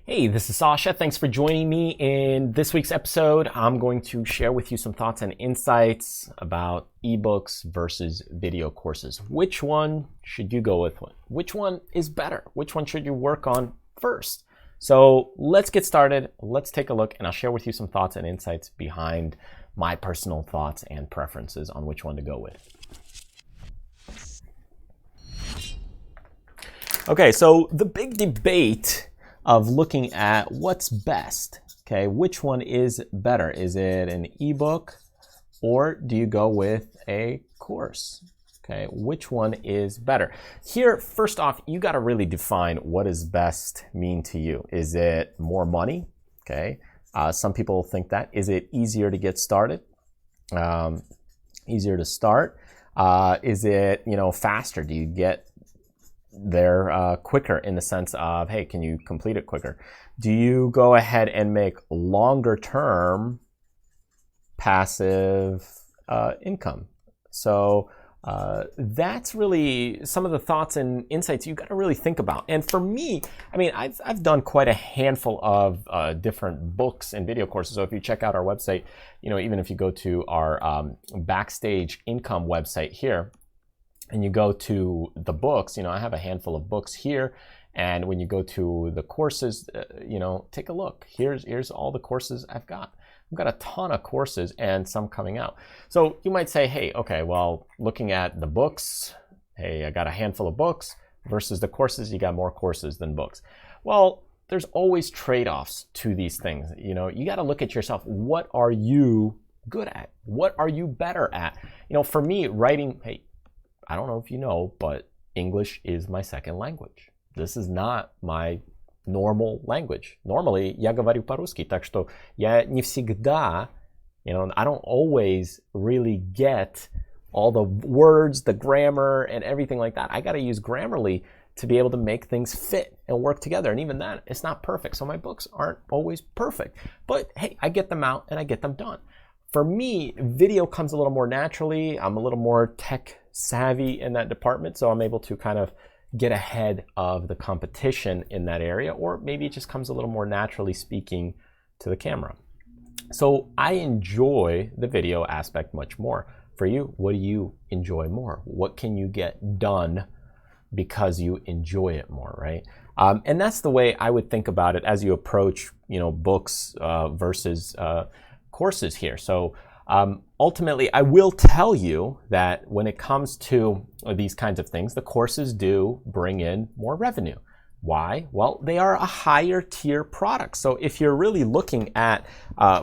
Hey, this is Sasha. Thanks for joining me. In this week's episode, I'm going to share with you some thoughts and insights about ebooks versus video courses. Which one should you go with? Which one is better? Which one should you work on first? So let's get started. Let's take a look, and I'll share with you some thoughts and insights behind my personal thoughts and preferences on which one to go with. Okay, so the big debate of looking at what's best, okay, which one is better? Is it an ebook or do you go with a course? Okay, which one is better? Here, first off, you got to really define what does best mean to you. Is it more money? Okay, some people think that. Is it easier to get started? Easier to start? Is it, faster? Do you get there quicker in the sense of, hey, can you complete it quicker? Do you go ahead and make longer term passive income? So that's really some of the thoughts and insights you got to really think about. And for me, I mean, I've done quite a handful of different books and video courses. So if you check out our website, even if you go to our Backstage income website here, and you go to the books, I have a handful of books here. And when you go to the courses, take a look. Here's all the courses I've got. I've got a ton of courses and some coming out. So you might say, hey, okay, well, looking at the books, hey, I got a handful of books versus the courses, you got more courses than books. Well, there's always trade-offs to these things. You got to look at yourself. What are you good at? What are you better at? For me, writing, hey, I don't know if you know, but English is my second language. This is not my normal language. Normally, я говорю по-русски, так что я не всегда, I don't always really get all the words, the grammar, and everything like that. I got to use Grammarly to be able to make things fit and work together. And even that, it's not perfect. So my books aren't always perfect. But hey, I get them out and I get them done. For me, video comes a little more naturally. I'm a little more tech savvy in that department, so I'm able to kind of get ahead of the competition in that area, or maybe it just comes a little more naturally speaking to the camera. So I enjoy the video aspect much more. For you, what do you enjoy more? What can you get done because you enjoy it more, right? And that's the way I would think about it as you approach, books versus courses here. So ultimately, I will tell you that when it comes to these kinds of things, the courses do bring in more revenue. Why? Well, they are a higher tier product. So if you're really looking at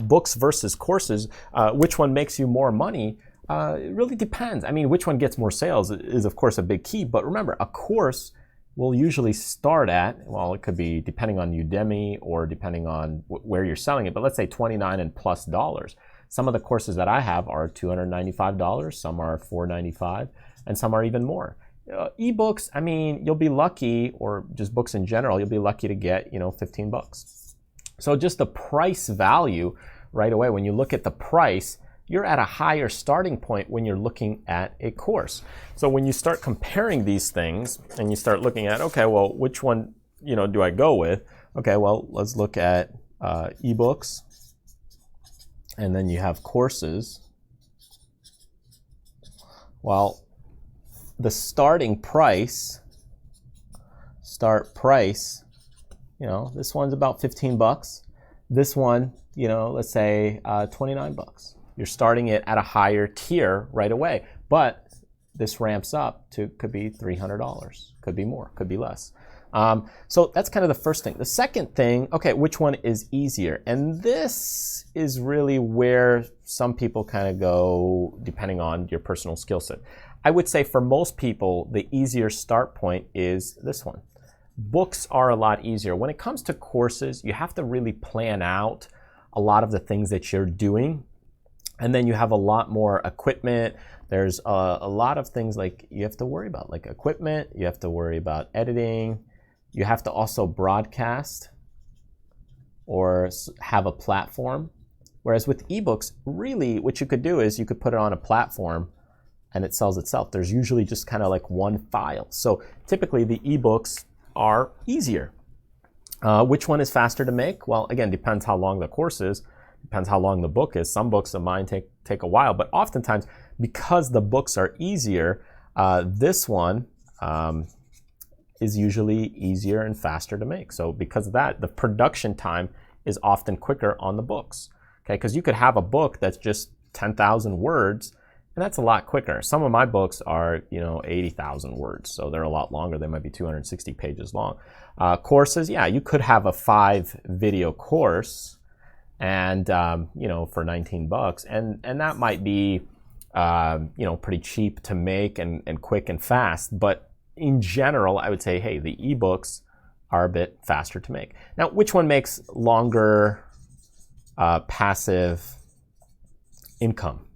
books versus courses, which one makes you more money? It really depends. I mean, which one gets more sales is, of course, a big key. But remember, a course will usually start at, well, it could be depending on Udemy or depending on where you're selling it, but let's say $29 and plus dollars. Some of the courses that I have are $295, some are $495, and some are even more. Ebooks, I mean, you'll be lucky, or just books in general, you'll be lucky to get, 15 bucks. So just the price value right away, when you look at the price, you're at a higher starting point when you're looking at a course. So when you start comparing these things and you start looking at, okay, well, which one, do I go with? Okay, well, let's look at ebooks. And then you have courses. Well, the starting price, this one's about 15 bucks. This one, let's say 29 bucks. You're starting it at a higher tier right away. But this ramps up to, could be $300, could be more, could be less. So that's kind of the first thing. The second thing, okay, which one is easier? And this is really where some people kind of go depending on your personal skill set. I would say for most people, the easier start point is this one. Books are a lot easier. When it comes to courses, you have to really plan out a lot of the things that you're doing. And then you have a lot more equipment. There's a lot of things like you have to worry about, like equipment, you have to worry about editing. You have to also broadcast or have a platform. Whereas with ebooks, really what you could do is you could put it on a platform and it sells itself. There's usually just kind of like one file. So typically the ebooks are easier. Which one is faster to make? Well, again, depends how long the course is, depends how long the book is. Some books of mine take a while, but oftentimes because the books are easier, this one is usually easier and faster to make. So because of that, the production time is often quicker on the books. Okay, because you could have a book that's just 10,000 words, and that's a lot quicker. Some of my books are, 80,000 words, so they're a lot longer. They might be 260 pages long. Courses, yeah, you could have a 5-video course, and for $19, and that might be, pretty cheap to make and quick and fast. But in general, I would say, hey, the ebooks are a bit faster to make. Now, which one makes longer passive income?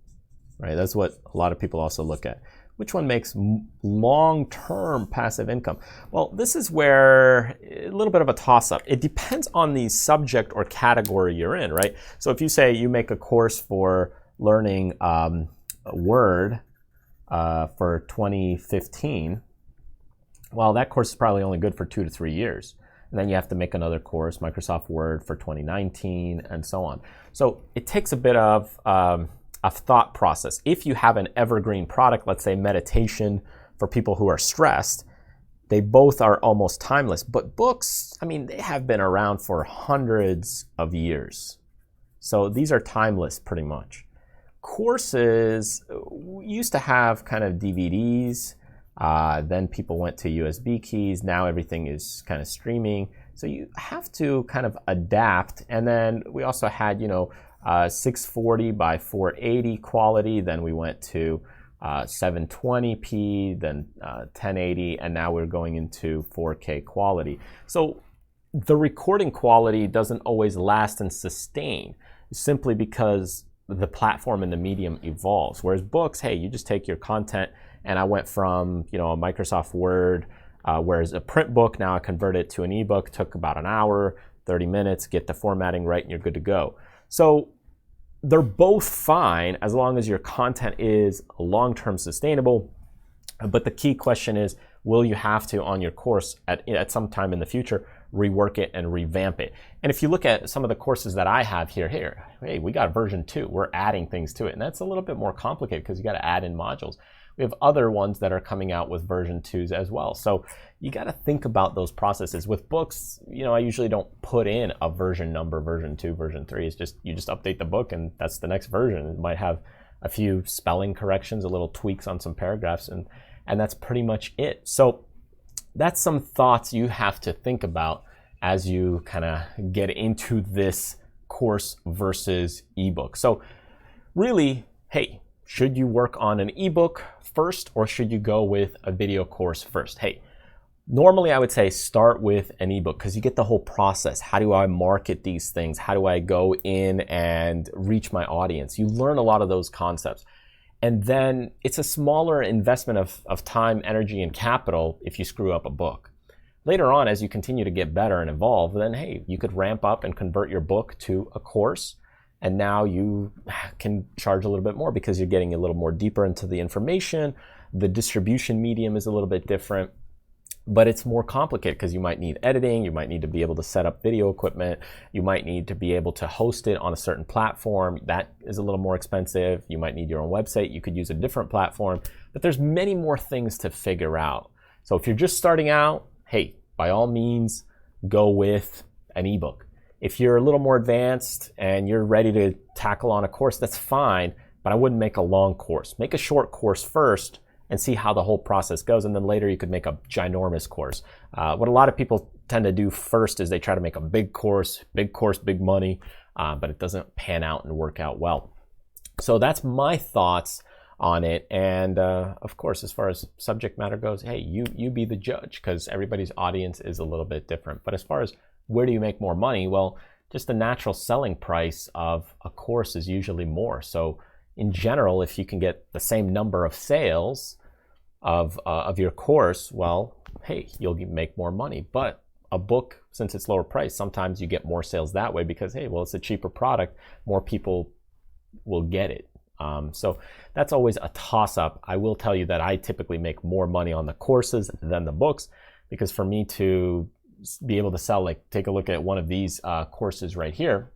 Right, that's what a lot of people also look at. Which one makes long-term passive income? Well, this is where a little bit of a toss-up. It depends on the subject or category you're in, right? So if you say you make a course for learning Word for 2015, well, that course is probably only good for 2 to 3 years. And then you have to make another course, Microsoft Word for 2019, and so on. So it takes a bit of a thought process. If you have an evergreen product, let's say meditation for people who are stressed, they both are almost timeless. But books, they have been around for hundreds of years. So these are timeless pretty much. Courses used to have kind of DVDs, then people went to USB keys, now everything is kind of streaming. So you have to kind of adapt. And then we also had, 640 by 480 quality, then we went to 720p, then 1080, and now we're going into 4K quality. So the recording quality doesn't always last and sustain, simply because the platform and the medium evolves. Whereas books, hey, you just take your content, and I went from a Microsoft Word, whereas a print book, now I convert it to an ebook, took about an hour, 30 minutes, get the formatting right, and you're good to go. So they're both fine as long as your content is long-term sustainable. But the key question is, will you have to, on your course at some time in the future, rework it and revamp it? And if you look at some of the courses that I have here, hey, we got version 2. We're adding things to it. And that's a little bit more complicated because you got to add in modules. We have other ones that are coming out with version 2s as well. So you got to think about those processes. With books, I usually don't put in a version number, version 2, version 3. It's just, you just update the book and that's the next version. It might have a few spelling corrections, a little tweaks on some paragraphs, and that's pretty much it. So that's some thoughts you have to think about as you kind of get into this course versus ebook. So really, hey, should you work on an ebook first, or should you go with a video course first? Hey, normally I would say start with an ebook because you get the whole process. How do I market these things? How do I go in and reach my audience? You learn a lot of those concepts. And then it's a smaller investment of time, energy, and capital if you screw up a book. Later on, as you continue to get better and evolve, then hey, you could ramp up and convert your book to a course. And now you can charge a little bit more because you're getting a little more deeper into the information. The distribution medium is a little bit different, but it's more complicated because you might need editing, you might need to be able to set up video equipment, you might need to be able to host it on a certain platform. That is a little more expensive. You might need your own website. You could use a different platform, but there's many more things to figure out. So if you're just starting out, hey, by all means, go with an ebook. If you're a little more advanced and you're ready to tackle on a course, that's fine, but I wouldn't make a long course. Make a short course first and see how the whole process goes, and then later you could make a ginormous course. What a lot of people tend to do first is they try to make a big course, big money, but it doesn't pan out and work out well. So that's my thoughts on it. And of course, as far as subject matter goes, hey, you be the judge because everybody's audience is a little bit different. But as far as where do you make more money? Well, just the natural selling price of a course is usually more. So in general, if you can get the same number of sales of your course, well, hey, you'll make more money. But a book, since it's lower price, sometimes you get more sales that way because, hey, well, it's a cheaper product. More people will get it. So that's always a toss-up. I will tell you that I typically make more money on the courses than the books because for me to be able to sell, like take a look at one of these courses right here.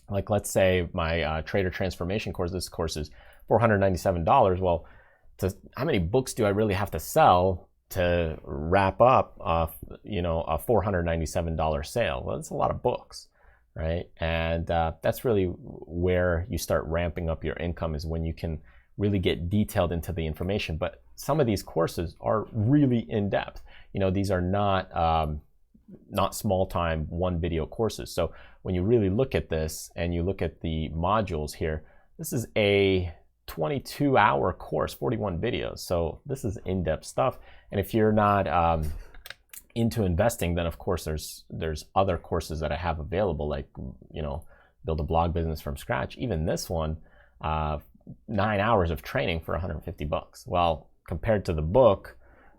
Like let's say my trader transformation course, this course is $497. Well, how many books do I really have to sell to wrap up you know, a $497 sale? Well, that's a lot of books, right? And that's really where you start ramping up your income, is when you can really get detailed into the information. But some of these courses are really in depth. You know, these are not small time one video courses. So when you really look at this and you look at the modules here, this is a 22-hour course, 41 videos. So this is in-depth stuff. And if you're not into investing, then of course there's other courses that I have available, like, you know, build a blog business from scratch. Even this one, 9 hours of training for $150. Well, compared to the book,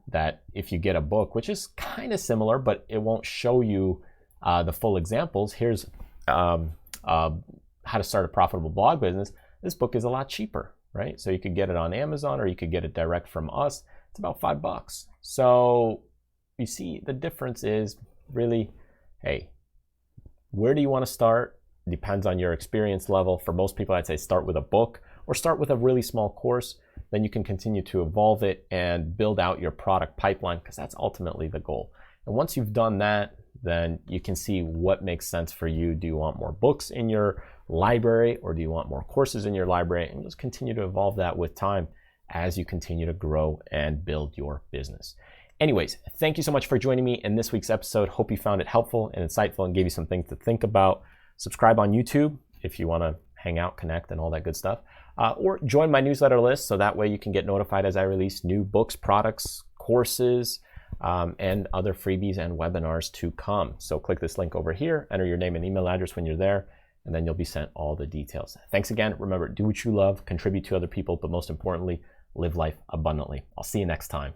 that if you get a book, which is kind of similar, but it won't show you the full examples. Here's how to start a profitable blog business. This book is a lot cheaper, right? So you could get it on Amazon, or you could get it direct from us. It's about $5. So you see the difference is really, hey, where do you want to start? Depends on your experience level. For most people, I'd say start with a book or start with a really small course. Then you can continue to evolve it and build out your product pipeline, because that's ultimately the goal. And once you've done that, then you can see what makes sense for you. Do you want more books in your library, or do you want more courses in your library? And just continue to evolve that with time as you continue to grow and build your business. Anyways, thank you so much for joining me in this week's episode. Hope you found it helpful and insightful and gave you some things to think about. Subscribe on YouTube if you want to hang out, connect, and all that good stuff. Or join my newsletter list, so that way you can get notified as I release new books, products, courses, and other freebies and webinars to come. So click this link over here, enter your name and email address when you're there, and then you'll be sent all the details. Thanks again. Remember, do what you love, contribute to other people, but most importantly, live life abundantly. I'll see you next time.